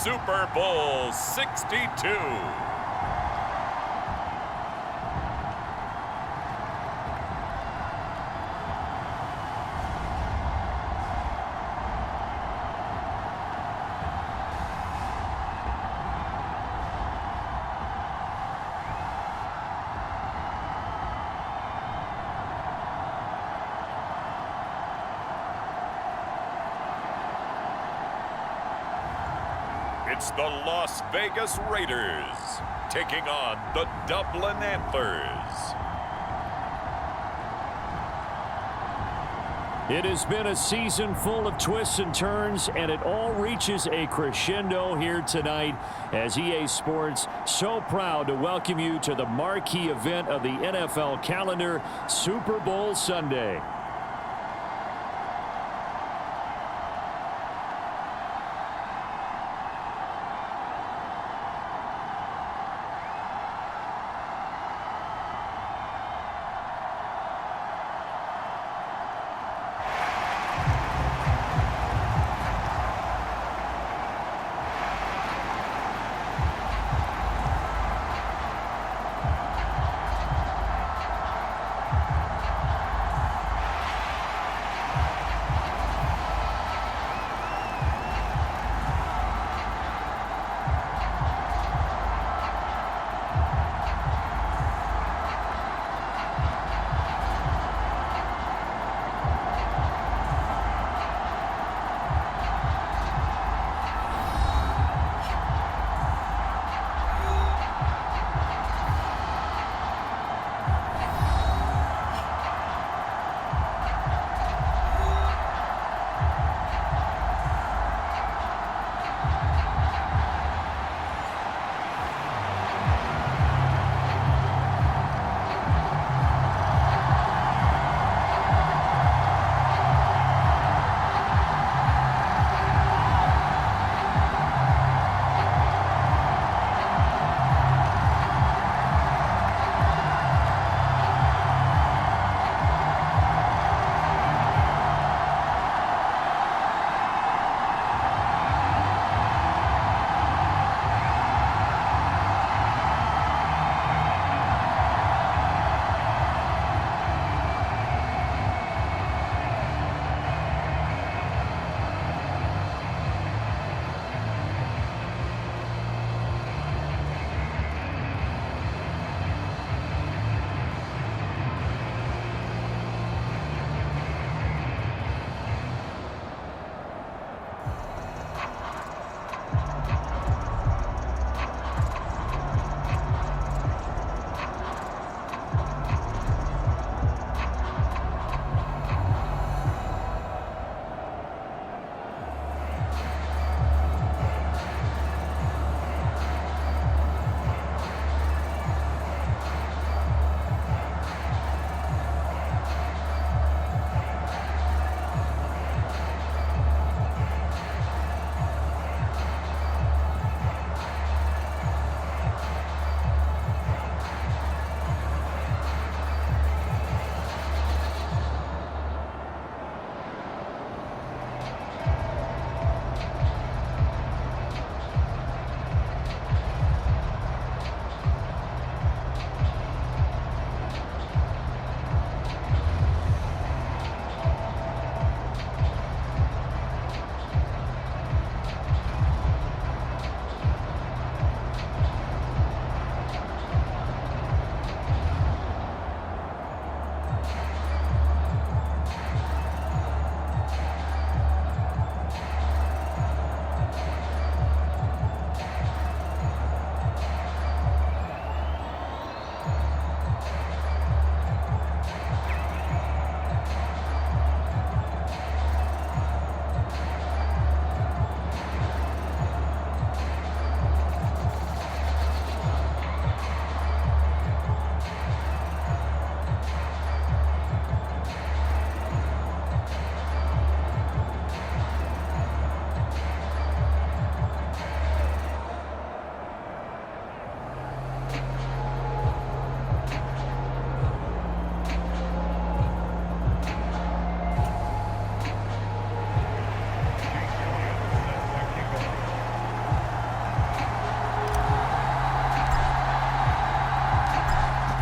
Super Bowl 62. It's the Las Vegas Raiders taking on the Dublin Antlers. It has been a season full of twists and turns, and it all reaches a crescendo here tonight as EA Sports so proud to welcome you to the marquee event of the NFL calendar, Super Bowl Sunday.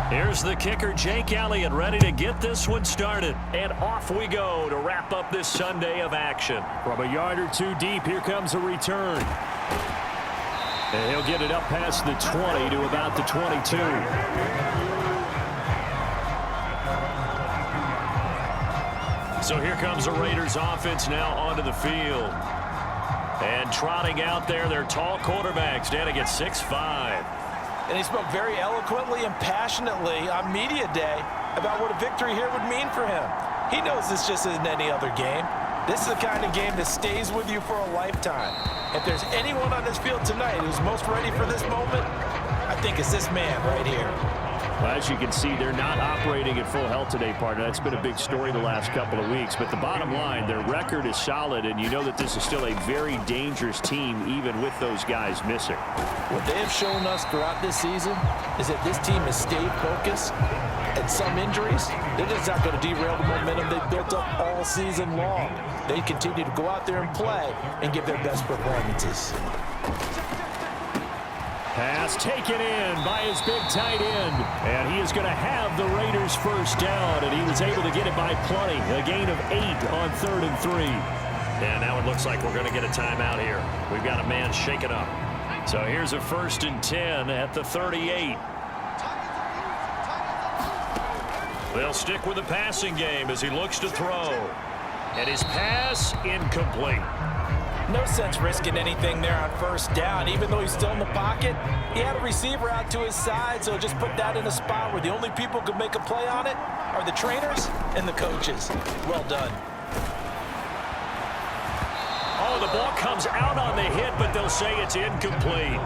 Here's the kicker, Jake Elliott, ready to get this one started. And off we go to wrap up this Sunday of action. From a yard or two deep, here comes a return. And he'll get it up past the 20 to about the 22. So here comes the Raiders offense now onto the field. And trotting out there, their tall quarterback standing at 6'5". And he spoke very eloquently and passionately on media day about what a victory here would mean for him. He knows this just isn't any other game. This is the kind of game that stays with you for a lifetime. If there's anyone on this field tonight who's most ready for this moment, I think it's this man right here. Well, as you can see, they're not operating at full health today, partner. That's been a big story the last couple of weeks. But the bottom line, their record is solid, and you know that this is still a very dangerous team, even with those guys missing. What they have shown us throughout this season is that this team has stayed focused, and some injuries, they're just not going to derail the momentum they've built up all season long. They continue to go out there and play and give their best performances. Pass taken in by his big tight end. And he is going to have the Raiders first down, and he was able to get it by plenty. A gain of 8 on 3rd and 3. And now it looks like we're going to get a timeout here. We've got a man shaken up. So here's a 1st and 10 at the 38. They'll stick with the passing game as he looks to throw. And his pass incomplete. No sense risking anything there on 1st down. Even though he's still in the pocket, he had a receiver out to his side, so just put that in a spot where the only people who can make a play on it are the trainers and the coaches. Well done. Oh, the ball comes out on the hit, but they'll say it's incomplete.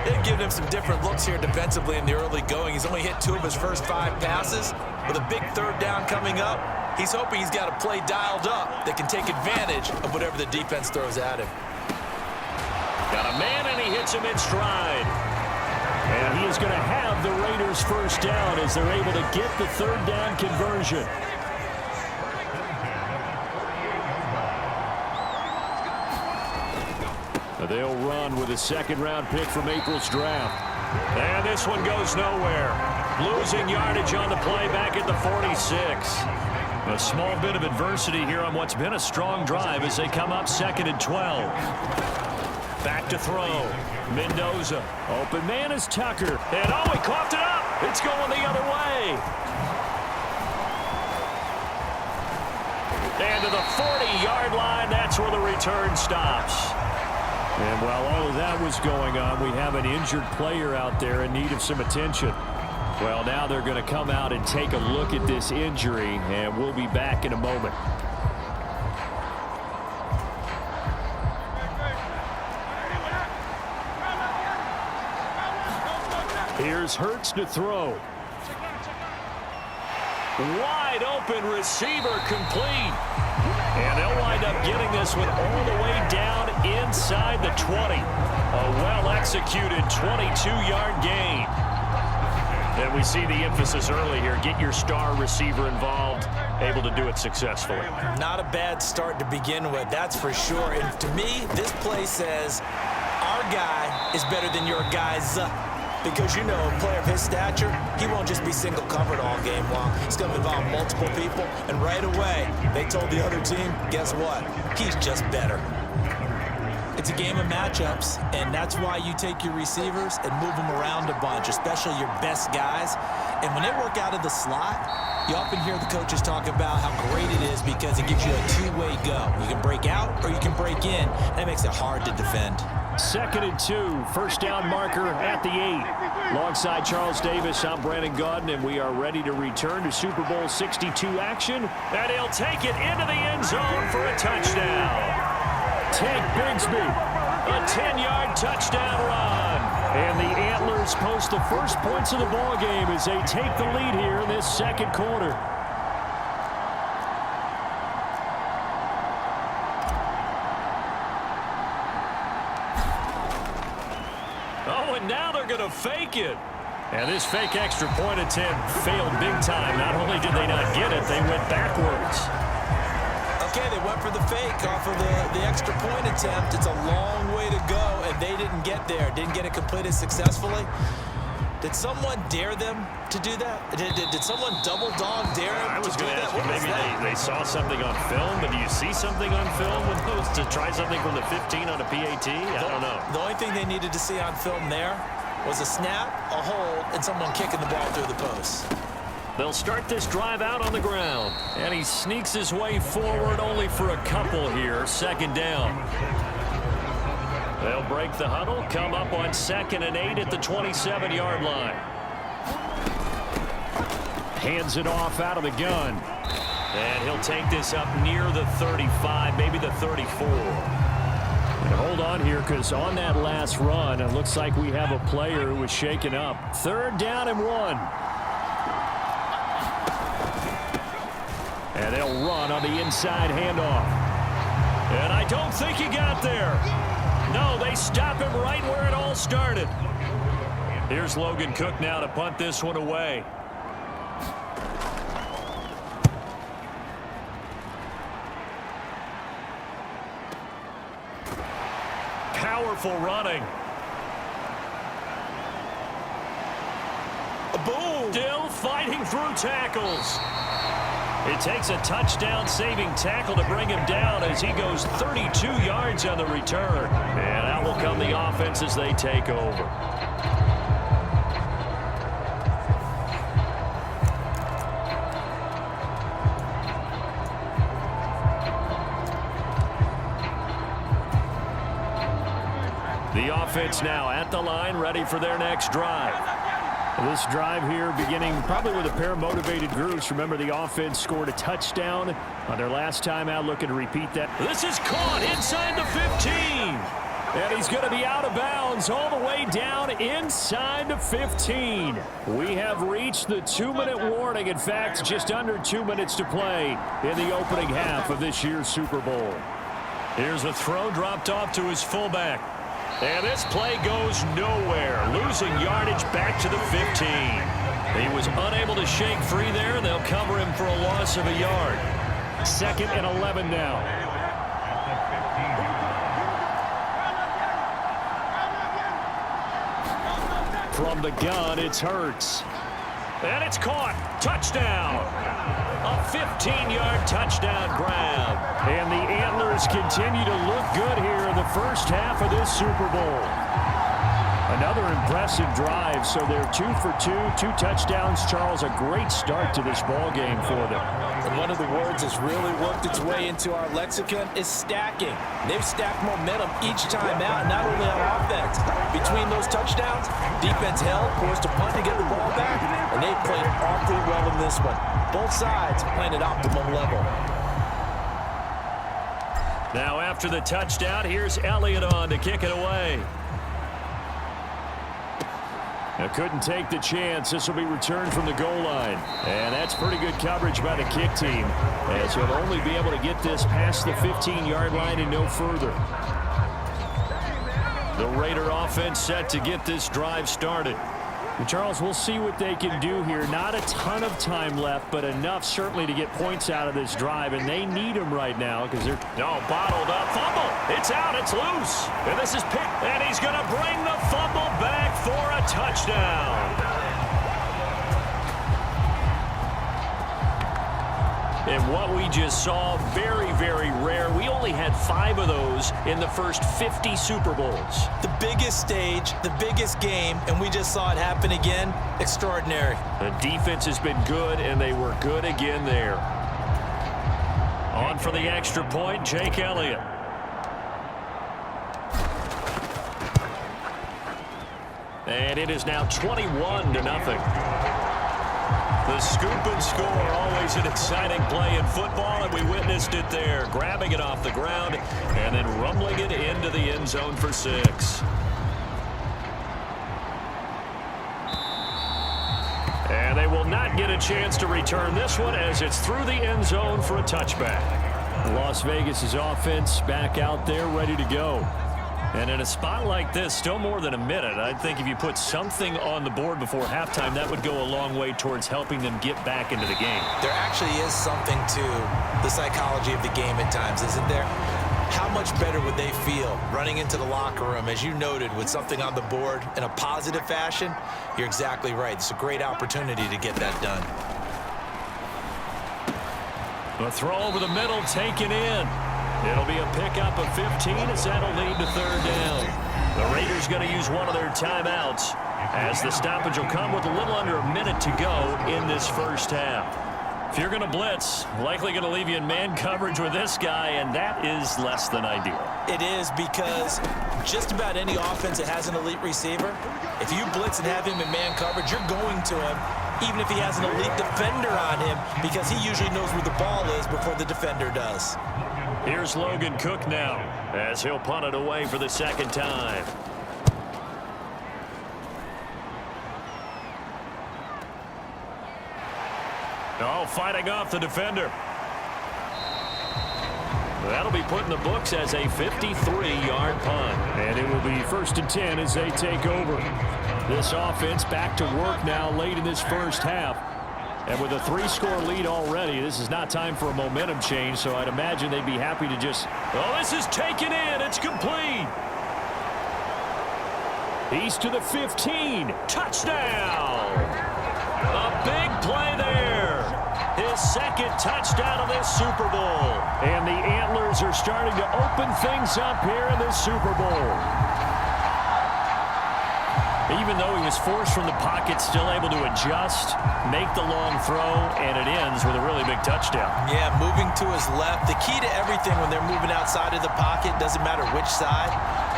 They've given him some different looks here defensively in the early going. He's only hit 2 of his first 5 passes. With a big 3rd down coming up, he's hoping he's got a play dialed up that can take advantage of whatever the defense throws at him. Got a man, and he hits him in stride. And he is going to have the Raiders first down as they're able to get the 3rd down conversion. They'll run with a 2nd-round pick from April's draft. And this one goes nowhere. Losing yardage on the play back at the 46. A small bit of adversity here on what's been a strong drive as they come up 2nd and 12. Back to throw. Mendoza. Open man is Tucker. And oh, he coughed it up. It's going the other way. And to the 40-yard line, that's where the return stops. And while all of that was going on, we have an injured player out there in need of some attention. Well, now they're going to come out and take a look at this injury, and we'll be back in a moment. Here's Hurts to throw. Wide open receiver complete. And they'll wind up getting this one all the way down inside the 20. A well-executed 22-yard gain. And we see the emphasis early here. Get your star receiver involved, able to do it successfully. Not a bad start to begin with, that's for sure. And to me, this play says our guy is better than your guys. Because, you know, a player of his stature, he won't just be single covered all game long. He's going to involve multiple people. And right away, they told the other team, guess what? He's just better. It's a game of matchups, and that's why you take your receivers and move them around a bunch, especially your best guys. And when they work out of the slot, you often hear the coaches talk about how great it is because it gives you a two-way go. You can break out or you can break in. That makes it hard to defend. 2nd and 2, 1st down marker at the 8. Alongside Charles Davis, I'm Brandon Gaudin, and we are ready to return to Super Bowl 62 action. And he'll take it into the end zone for a touchdown. Tank Bigsby, a 10-yard touchdown run. And the Antlers post the first points of the ball game as they take the lead here in this 2nd quarter. Oh, and now they're going to fake it. And this fake extra point attempt failed big time. Not only did they not get it, they went backwards. Okay, they went for the fake off of the extra point attempt. It's a long way to go, and they didn't get there. Didn't get it completed successfully. Did someone dare them to do that? Did someone double dog dare them to do that? Maybe they saw something on film, but do you see something on film with those to try something from the 15 on a PAT? I don't know. The only thing they needed to see on film there was a snap, a hold, and someone kicking the ball through the post. They'll start this drive out on the ground. And he sneaks his way forward only for a couple here. Second down. They'll break the huddle, come up on 2nd and 8 at the 27-yard line. Hands it off out of the gun. And he'll take this up near the 35, maybe the 34. And hold on here, because on that last run, it looks like we have a player who was shaken up. 3rd down and 1. And they'll run on the inside handoff. And I don't think he got there. No, they stop him right where it all started. Here's Logan Cook now to punt this one away. Powerful running. Boom! Still fighting through tackles. It takes a touchdown-saving tackle to bring him down as he goes 32 yards on the return. And out will come the offense as they take over. The offense now at the line, ready for their next drive. This drive here beginning probably with a pair of motivated groups. Remember, the offense scored a touchdown on their last time out, looking to repeat that. This is caught inside the 15. And he's going to be out of bounds all the way down inside the 15. We have reached the 2-minute warning. In fact, just under 2 minutes to play in the opening half of this year's Super Bowl. Here's a throw dropped off to his fullback. And this play goes nowhere, losing yardage back to the 15. He was unable to shake free there. They'll cover him for a loss of a yard. 2nd and 11 now. From the gun, it's Hurts. And it's caught. Touchdown. A 15-yard touchdown grab. And the Antlers continue to look good here in the first half of this Super Bowl. Another impressive drive, so they're 2 for 2, 2 touchdowns. Charles, a great start to this ball game for them. And one of the words that's really worked its way into our lexicon is stacking. They've stacked momentum each time out, not only on offense. Between those touchdowns, defense held, forced a punt to get the ball back, and they played awfully well in this one. Both sides playing at optimum level. Now after the touchdown, here's Elliott on to kick it away. Now couldn't take the chance. This will be returned from the goal line. And that's pretty good coverage by the kick team, as he'll only be able to get this past the 15-yard line and no further. The Raider offense set to get this drive started. And Charles, we'll see what they can do here. Not a ton of time left, but enough certainly to get points out of this drive, and they need them right now because they're bottled up. Fumble. It's out. It's loose. And this is picked, and he's going to bring the fumble back for a touchdown. And what we just saw, very, very rare. We only had 5 of those in the first 50 Super Bowls. The biggest stage, the biggest game, and we just saw it happen again. Extraordinary. The defense has been good, and they were good again there. On for the extra point, Jake Elliott. And it is now 21-0. The scoop and score, always an exciting play in football, and we witnessed it there. Grabbing it off the ground and then rumbling it into the end zone for 6. And they will not get a chance to return this one as it's through the end zone for a touchback. Las Vegas' offense back out there ready to go. And in a spot like this, still more than a minute, I think if you put something on the board before halftime, that would go a long way towards helping them get back into the game. There actually is something to the psychology of the game at times, isn't there? how much better would they feel running into the locker room, as you noted, with something on the board in a positive fashion? You're exactly right. It's a great opportunity to get that done. The throw over the middle taken in. It'll be a pickup of 15 as that'll lead to third down. The Raiders going to use one of their timeouts as the stoppage will come with a little under a minute to go in this first half. If you're going to blitz, likely going to leave you in man coverage with this guy, and that is less than ideal. It is, because just about any offense that has an elite receiver, if you blitz and have him in man coverage, you're going to him, even if he has an elite defender on him, because he usually knows where the ball is before the defender does. Here's Logan Cook now as he'll punt it away for the second time. Oh, fighting off the defender. That'll be put in the books as a 53-yard punt. And it will be 1st and 10 as they take over. This offense back to work now late in this first half. And with a 3-score lead already, this is not time for a momentum change, so I'd imagine they'd be happy to just... Oh, this is taken in. It's complete. He's to the 15. Touchdown. A big play there. His second touchdown of this Super Bowl. And the Antlers are starting to open things up here in this Super Bowl. Even though he was forced from the pocket, still able to adjust, make the long throw, and it ends with a really big touchdown. Yeah, moving to his left. The key to everything when they're moving outside of the pocket, doesn't matter which side,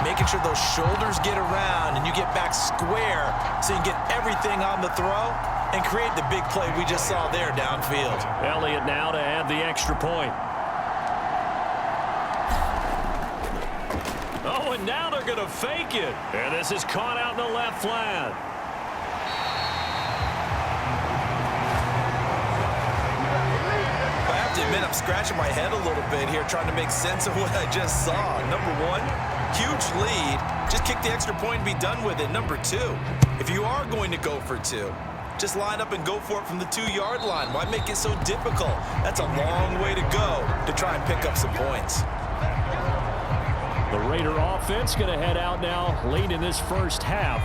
making sure those shoulders get around and you get back square so you can get everything on the throw and create the big play we just saw there downfield. Elliott now to add the extra point. Oh, and now they're going to fake it. And this is caught out in the left flat. I have to admit, I'm scratching my head a little bit here trying to make sense of what I just saw. Number one, huge lead. Just kick the extra point and be done with it. Number two, if you are going to go for two, just line up and go for it from the 2-yard line. Why make it so difficult? That's a long way to go to try and pick up some points. The Raider offense going to head out now late in this first half.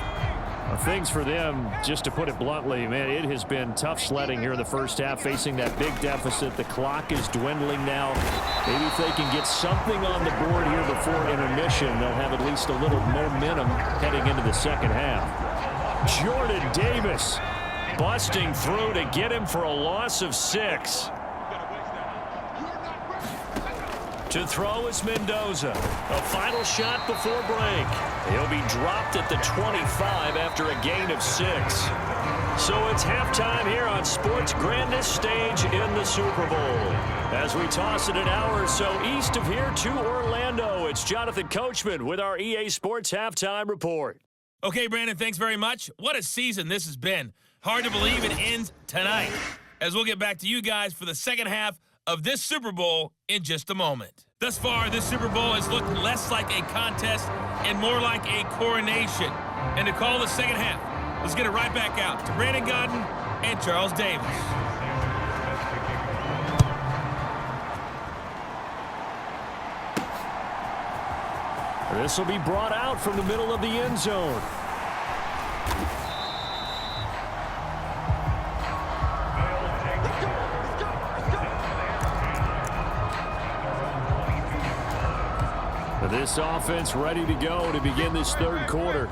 Things for them, just to put it bluntly, man, it has been tough sledding here in the first half, facing that big deficit. The clock is dwindling now. Maybe if they can get something on the board here before intermission, they'll have at least a little momentum heading into the second half. Jordan Davis busting through to get him for a loss of 6. To throw is Mendoza. A final shot before break. He'll be dropped at the 25 after a gain of 6. So it's halftime here on sports' grandest stage in the Super Bowl. As we toss it an hour or so east of here to Orlando, it's Jonathan Coachman with our EA Sports Halftime Report. Okay, Brandon, thanks very much. What a season this has been. Hard to believe it ends tonight, as we'll get back to you guys for the second half of this Super Bowl in just a moment. Thus far, this Super Bowl has looked less like a contest and more like a coronation. And to call the second half, let's get it right back out to Brandon Godden and Charles Davis. This will be brought out from the middle of the end zone. This offense ready to go to begin this third quarter.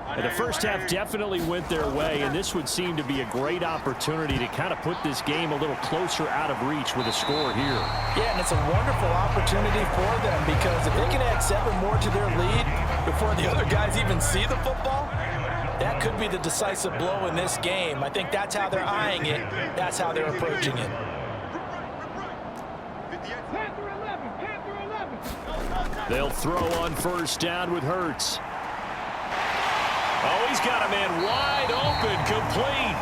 And the first half definitely went their way, and this would seem to be a great opportunity to kind of put this game a little closer out of reach with a score here. Yeah, and it's a wonderful opportunity for them, because if they can add 7 more to their lead before the other guys even see the football, that could be the decisive blow in this game. I think that's how they're eyeing it. That's how they're approaching it. They'll throw on first down with Hurts. Oh, he's got a man wide open, complete.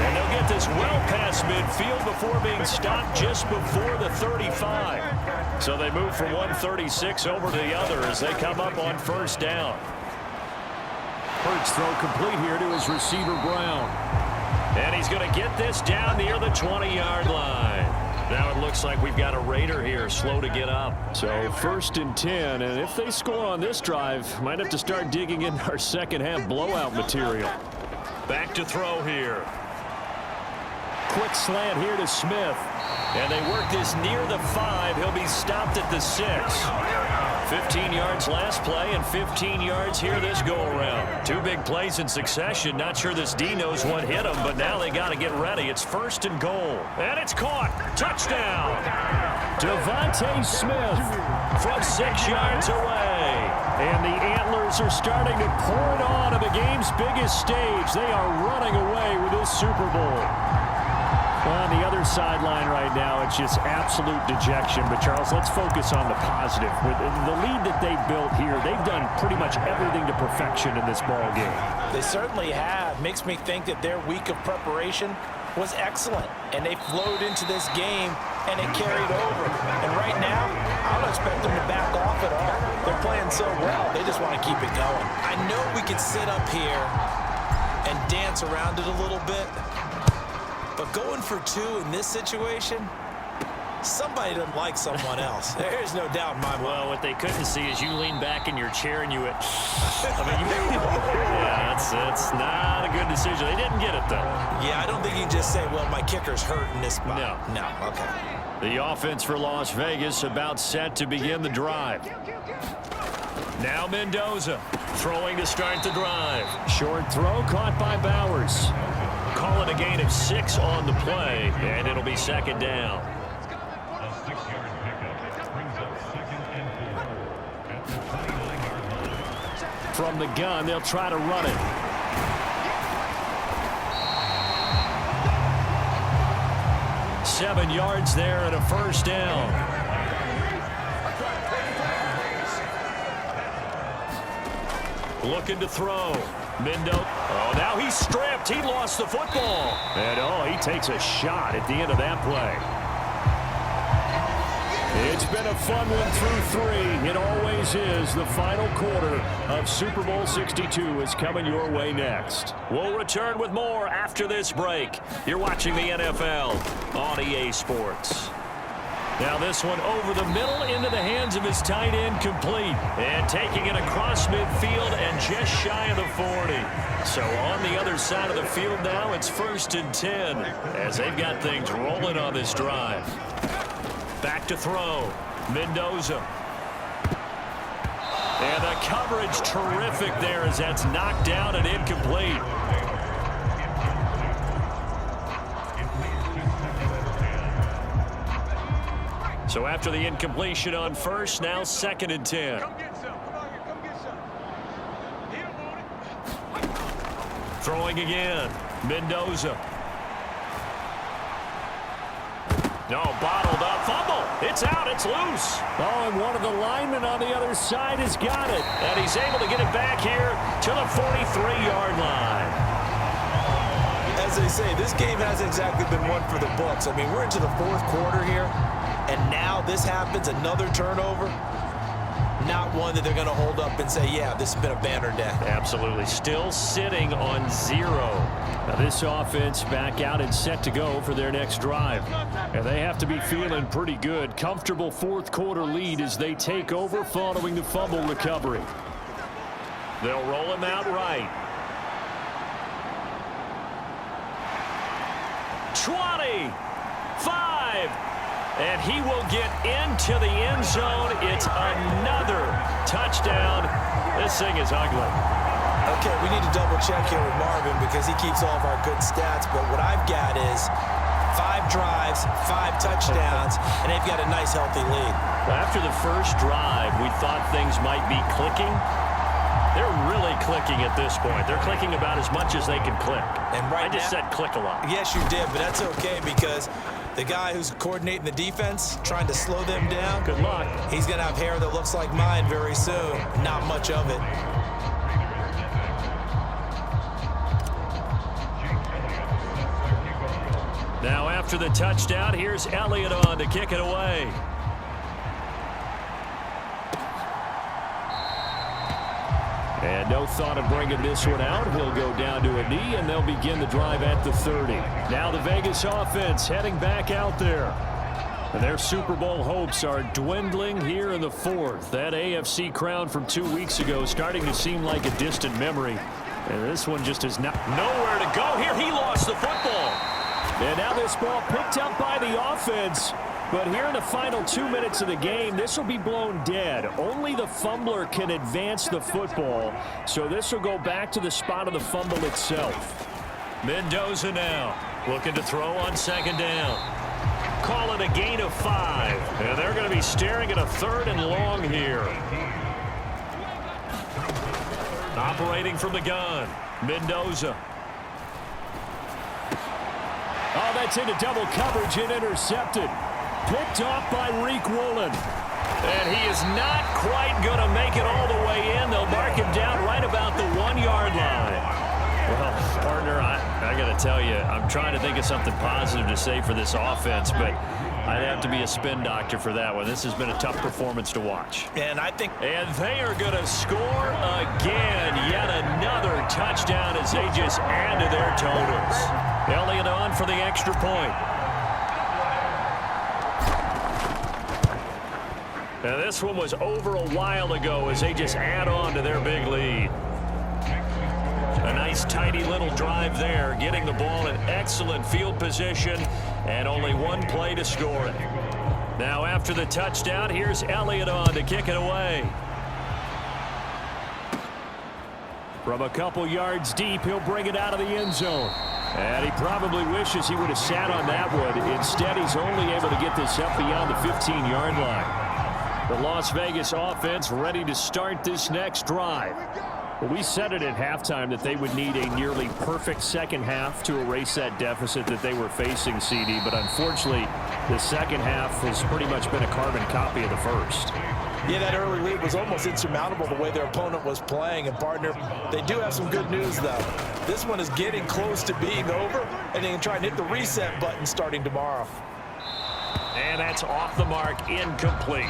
And they'll get this well past midfield before being stopped just before the 35. So they move from 136 over to the other as they come up on first down. Hurts throw complete here to his receiver, Brown. And he's going to get this down near the 20-yard line. Now it looks like we've got a Raider here, slow to get up. So 1st and 10, and if they score on this drive, might have to start digging in our second-half blowout material. Back to throw here. Quick slant here to Smith. And they work this near the 5. He'll be stopped at the 6. 15 yards last play and 15 yards here this go-around. 2 big plays in succession. Not sure this D knows what hit him, but now they got to get ready. It's 1st and goal. And it's caught. Touchdown. Devontae Smith from 6 yards away. And the Antlers are starting to pour it on the game's biggest stage. They are running away with this Super Bowl. On the other sideline right now, it's just absolute dejection. But, Charles, let's focus on the positive. With the lead that they've built here, they've done pretty much everything to perfection in this ball game. They certainly have. Makes me think that their week of preparation was excellent. And they flowed into this game, and it carried over. And right now, I don't expect them to back off at all. They're playing so well, they just want to keep it going. I know we could sit up here and dance around it a little bit. But going for 2 in this situation, somebody doesn't like someone else. There's no doubt in my mind. Well, what they couldn't see is you lean back in your chair and you went, yeah, that's not a good decision. They didn't get it, though. Yeah, I don't think you can just say, well, my kicker's hurt in this spot. No, okay. The offense for Las Vegas about set to begin the drive. Now Mendoza throwing to start the drive. Short throw caught by Bowers. Call it a gain of 6 on the play, and it'll be 2nd down. From the gun, they'll try to run it. Seven yards there and a 1st down. Looking to throw. Mendoza. Oh, now he's stripped. He lost the football. And, he takes a shot at the end of that play. It's been a fun one through 3. It always is. The final quarter of Super Bowl 62 is coming your way next. We'll return with more after this break. You're watching the NFL on EA Sports. Now this one over the middle into the hands of his tight end, complete. And taking it across midfield and just shy of the 40. So on the other side of the field now, it's 1st and 10 as they've got things rolling on this drive. Back to throw. Mendoza. And the coverage terrific there as that's knocked down and incomplete. So after the incompletion on 1st, now 2nd and 10. Throwing again. Mendoza. No, bottled up. Fumble. It's out. It's loose. Oh, and one of the linemen on the other side has got it. And he's able to get it back here to the 43-yard line. As they say, this game hasn't exactly been one for the books. I mean, we're into the 4th quarter here. And now this happens, another turnover. Not one that they're going to hold up and say, yeah, this has been a banner day. Absolutely. Still sitting on 0. Now this offense back out and set to go for their next drive. And they have to be feeling pretty good. Comfortable 4th quarter lead as they take over following the fumble recovery. They'll roll him out right. 25. And he will get into the end zone. It's another touchdown. This thing is ugly. Okay, we need to double check here with Marvin because he keeps all of our good stats. But what I've got is 5 drives, 5 touchdowns, and they've got a nice, healthy lead. After the first drive, we thought things might be clicking. They're really clicking at this point. They're clicking about as much as they can click. And right I just said click a lot. Yes, you did, but that's okay because the guy who's coordinating the defense, trying to slow them down, good luck. He's going to have hair that looks like mine very soon. Not much of it. Now after the touchdown, here's Elliott on to kick it away. And no thought of bringing this one out. He'll go down to a knee, and they'll begin the drive at the 30. Now the Vegas offense heading back out there. And their Super Bowl hopes are dwindling here in the fourth. That AFC crown from 2 weeks ago starting to seem like a distant memory. And this one just is not nowhere to go here. He lost the football. And now this ball picked up by the offense. But here in the final 2 minutes of the game, this will be blown dead. Only the fumbler can advance the football. So this will go back to the spot of the fumble itself. Mendoza now looking to throw on second down. Call it a gain of 5. And they're going to be staring at a 3rd and long here. Operating from the gun, Mendoza. Oh, that's into double coverage and intercepted. Picked off by Reek Woolen. And he is not quite going to make it all the way in. They'll mark him down right about the 1-yard line. Well, partner, I got to tell you, I'm trying to think of something positive to say for this offense, but I'd have to be a spin doctor for that one. This has been a tough performance to watch. And they are going to score again. Yet another touchdown as they just add to their totals. Elliott on for the extra point. Now this one was over a while ago as they just add on to their big lead. A nice tidy little drive there, getting the ball in excellent field position, and only one play to score it. Now after the touchdown, here's Elliott on to kick it away. From a couple yards deep, he'll bring it out of the end zone. And he probably wishes he would have sat on that one. Instead, he's only able to get this up beyond the 15-yard line. The Las Vegas offense ready to start this next drive. We said it at halftime that they would need a nearly perfect second half to erase that deficit that they were facing, CD. But unfortunately, the second half has pretty much been a carbon copy of the first. Yeah, that early lead was almost insurmountable the way their opponent was playing. And, partner, they do have some good news, though. This one is getting close to being over, and they can try and hit the reset button starting tomorrow. And that's off the mark, incomplete.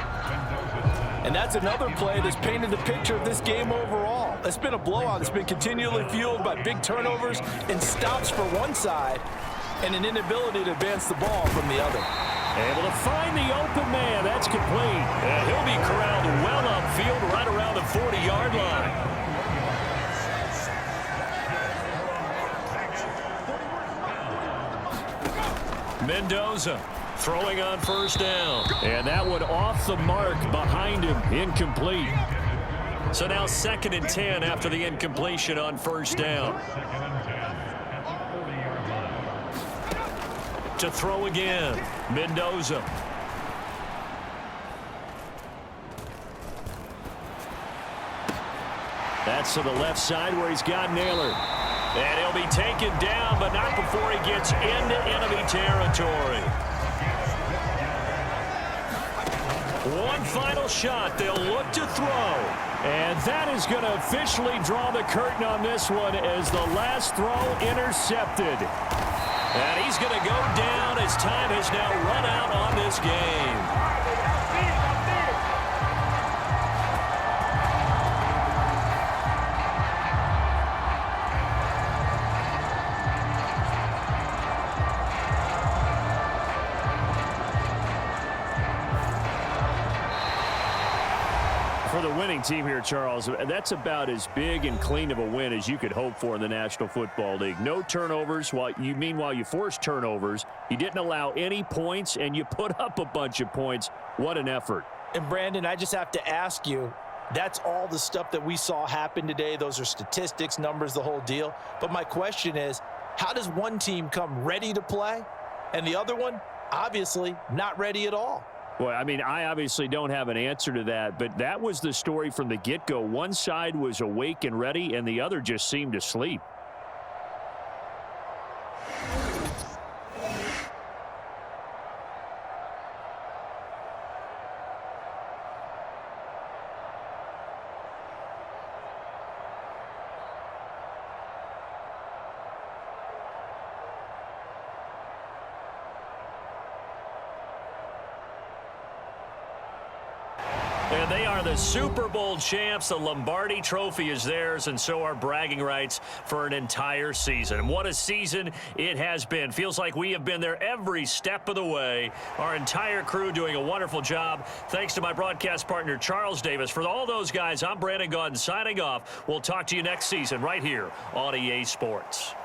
And that's another play that's painted the picture of this game overall. It's been a blowout. It's been continually fueled by big turnovers and stops for one side and an inability to advance the ball from the other. Able to find the open man. That's complete. And he'll be corralled well upfield right around the 40-yard line. Mendoza throwing on first down. And that one off the mark behind him. Incomplete. So now 2nd and 10 after the incompletion on first down. To throw again, Mendoza. That's to the left side where he's got Naylor. And he'll be taken down, but not before he gets into enemy territory. One final shot. They'll look to throw. And that is going to officially draw the curtain on this one as the last throw intercepted. And he's going to go down as time has now run out on this game. For the winning team here, Charles, that's about as big and clean of a win as you could hope for in the National Football League. No turnovers. Meanwhile, you forced turnovers. You didn't allow any points, and you put up a bunch of points. What an effort. And, Brandon, I just have to ask you, that's all the stuff that we saw happen today. Those are statistics, numbers, the whole deal. But my question is, how does one team come ready to play, and the other one, obviously, not ready at all? Well, I mean, I obviously don't have an answer to that, but that was the story from the get-go. One side was awake and ready, and the other just seemed to sleep. And they are the Super Bowl champs. The Lombardi Trophy is theirs, and so are bragging rights for an entire season. What a season it has been. Feels like we have been there every step of the way. Our entire crew doing a wonderful job. Thanks to my broadcast partner, Charles Davis. For all those guys, I'm Brandon Gaudin signing off. We'll talk to you next season right here on EA Sports.